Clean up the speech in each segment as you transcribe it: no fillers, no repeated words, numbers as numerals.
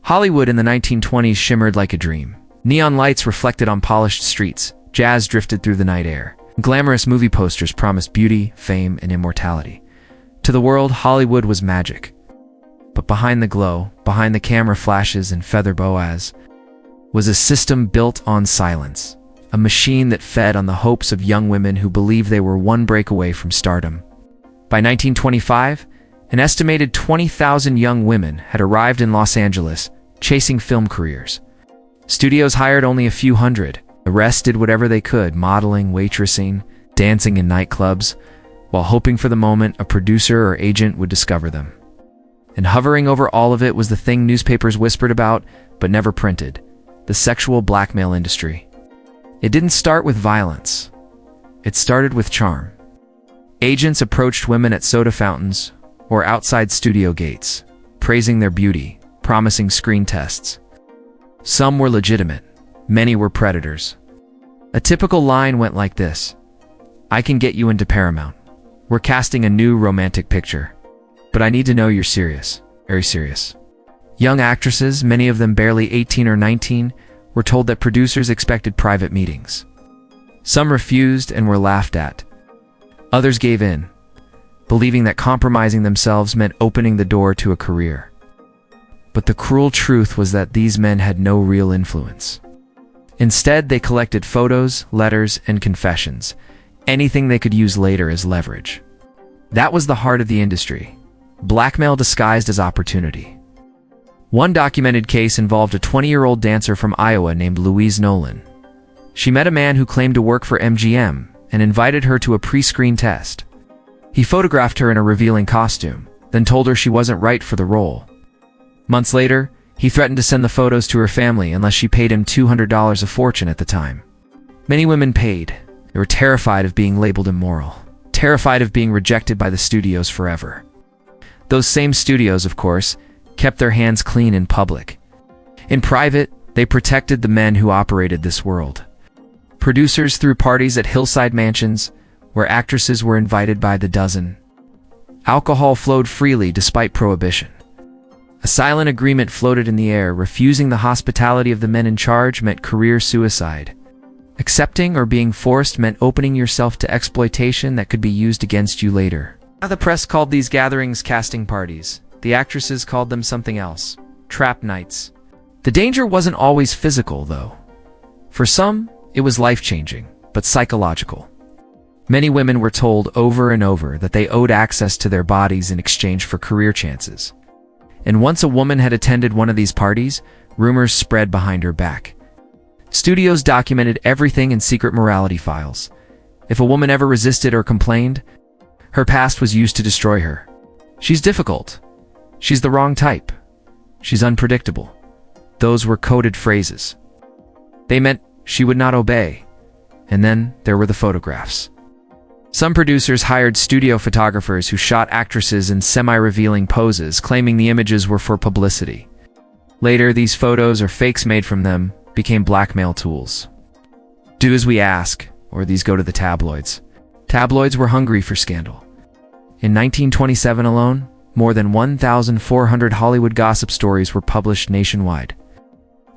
Hollywood in the 1920s shimmered like a dream. Neon lights reflected on polished streets, jazz drifted through the night air. Glamorous movie posters promised beauty, fame, and immortality. To the world, Hollywood was magic. But behind the glow, behind the camera flashes and feather boas, was a system built on silence. A machine that fed on the hopes of young women who believed they were one break away from stardom. By 1925, an estimated 20,000 young women had arrived in Los Angeles, chasing film careers. Studios hired only a few hundred. The rest did whatever they could, modeling, waitressing, dancing in nightclubs, while hoping for the moment a producer or agent would discover them. And hovering over all of it was the thing newspapers whispered about, but never printed: the sexual blackmail industry. It didn't start with violence. It started with charm. Agents approached women at soda fountains or outside studio gates, praising their beauty, promising screen tests. Some were legitimate. Many were predators. A typical line went like this: "I can get you into Paramount. We're casting a new romantic picture. But I need to know you're serious, very serious." Young actresses, many of them barely 18 or 19, were told that producers expected private meetings. Some refused and were laughed at. Others gave in, believing that compromising themselves meant opening the door to a career. But the cruel truth was that these men had no real influence. Instead, they collected photos, letters, and confessions, anything they could use later as leverage. That was the heart of the industry: blackmail disguised as opportunity. One documented case involved a 20-year-old dancer from Iowa named Louise Nolan. She met a man who claimed to work for MGM and invited her to a pre-screen test. He photographed her in a revealing costume, then told her she wasn't right for the role. Months later, he threatened to send the photos to her family unless she paid him $200, a fortune at the time. Many women paid. They were terrified of being labeled immoral, terrified of being rejected by the studios forever. Those same studios, of course, kept their hands clean in public. In private, they protected the men who operated this world. Producers threw parties at hillside mansions, where actresses were invited by the dozen. Alcohol flowed freely despite prohibition. A silent agreement floated in the air: refusing the hospitality of the men in charge meant career suicide. Accepting or being forced meant opening yourself to exploitation that could be used against you later. The press called these gatherings casting parties. The actresses called them something else: trap nights. The danger wasn't always physical, though. For some, it was life-changing, but psychological. Many women were told over and over that they owed access to their bodies in exchange for career chances. And once a woman had attended one of these parties, rumors spread behind her back. Studios documented everything in secret morality files. If a woman ever resisted or complained, her past was used to destroy her. She's difficult. She's the wrong type. She's unpredictable. Those were coded phrases. They meant she would not obey. And then there were the photographs. Some producers hired studio photographers who shot actresses in semi-revealing poses, claiming the images were for publicity. Later, these photos or fakes made from them became blackmail tools. Do as we ask, or these go to the tabloids. Tabloids were hungry for scandal. In 1927 alone, more than 1,400 Hollywood gossip stories were published nationwide.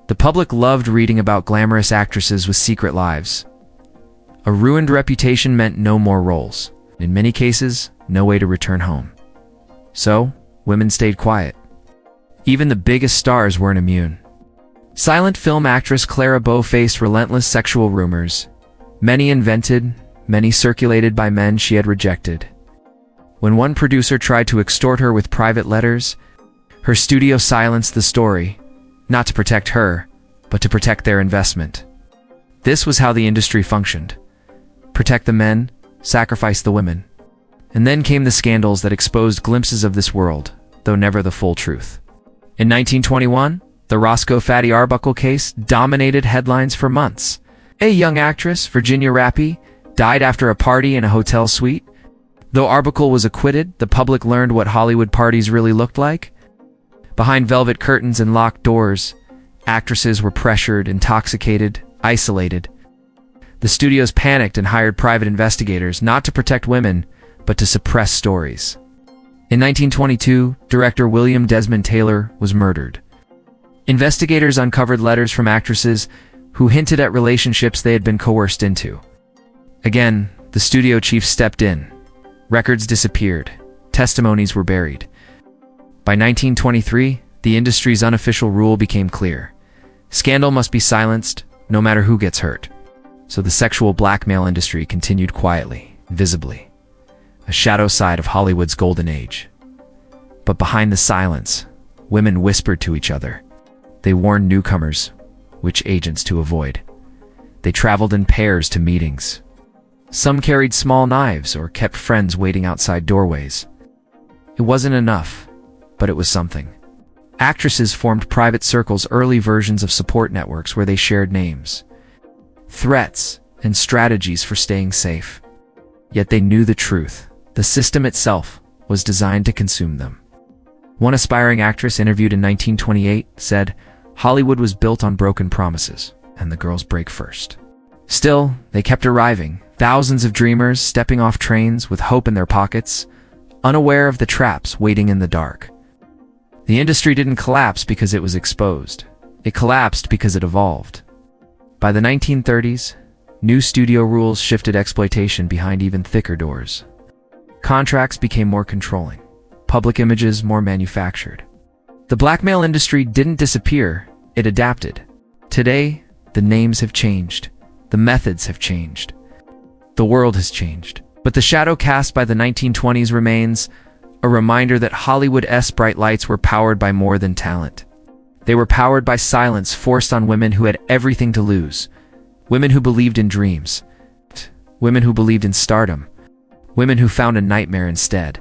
The public loved reading about glamorous actresses with secret lives. A ruined reputation meant no more roles. In many cases, no way to return home. So, women stayed quiet. Even the biggest stars weren't immune. Silent film actress Clara Bow faced relentless sexual rumors. Many invented, many circulated by men she had rejected. When one producer tried to extort her with private letters, her studio silenced the story, not to protect her, but to protect their investment. This was how the industry functioned. Protect the men, sacrifice the women. And then came the scandals that exposed glimpses of this world, though never the full truth. In 1921, the Roscoe Fatty Arbuckle case dominated headlines for months. A young actress, Virginia Rappy, died after a party in a hotel suite. Though Arbuckle was acquitted, the public learned what Hollywood parties really looked like. Behind velvet curtains and locked doors, actresses were pressured, intoxicated, isolated. The studios panicked and hired private investigators not to protect women, but to suppress stories. In 1922, director William Desmond Taylor was murdered. Investigators uncovered letters from actresses who hinted at relationships they had been coerced into. Again, the studio chief stepped in. Records disappeared. Testimonies were buried. By 1923, the industry's unofficial rule became clear. Scandal must be silenced, no matter who gets hurt. So the sexual blackmail industry continued quietly, visibly, a shadow side of Hollywood's golden age. But behind the silence, women whispered to each other. They warned newcomers which agents to avoid. They traveled in pairs to meetings. Some carried small knives or kept friends waiting outside doorways. It wasn't enough, but it was something. Actresses formed private circles, early versions of support networks where they shared names, threats, and strategies for staying safe. Yet they knew the truth. The system itself was designed to consume them. One aspiring actress interviewed in 1928 said, "Hollywood was built on broken promises, and the girls break first." Still, they kept arriving, thousands of dreamers stepping off trains with hope in their pockets, unaware of the traps waiting in the dark. The industry didn't collapse because it was exposed. It collapsed because it evolved. By the 1930s, new studio rules shifted exploitation behind even thicker doors. Contracts became more controlling, public images more manufactured. The blackmail industry didn't disappear, it adapted. Today, the names have changed. The methods have changed. The world has changed. But the shadow cast by the 1920s remains a reminder that Hollywood's bright lights were powered by more than talent. They were powered by silence forced on women who had everything to lose. Women who believed in dreams. Women who believed in stardom. Women who found a nightmare instead.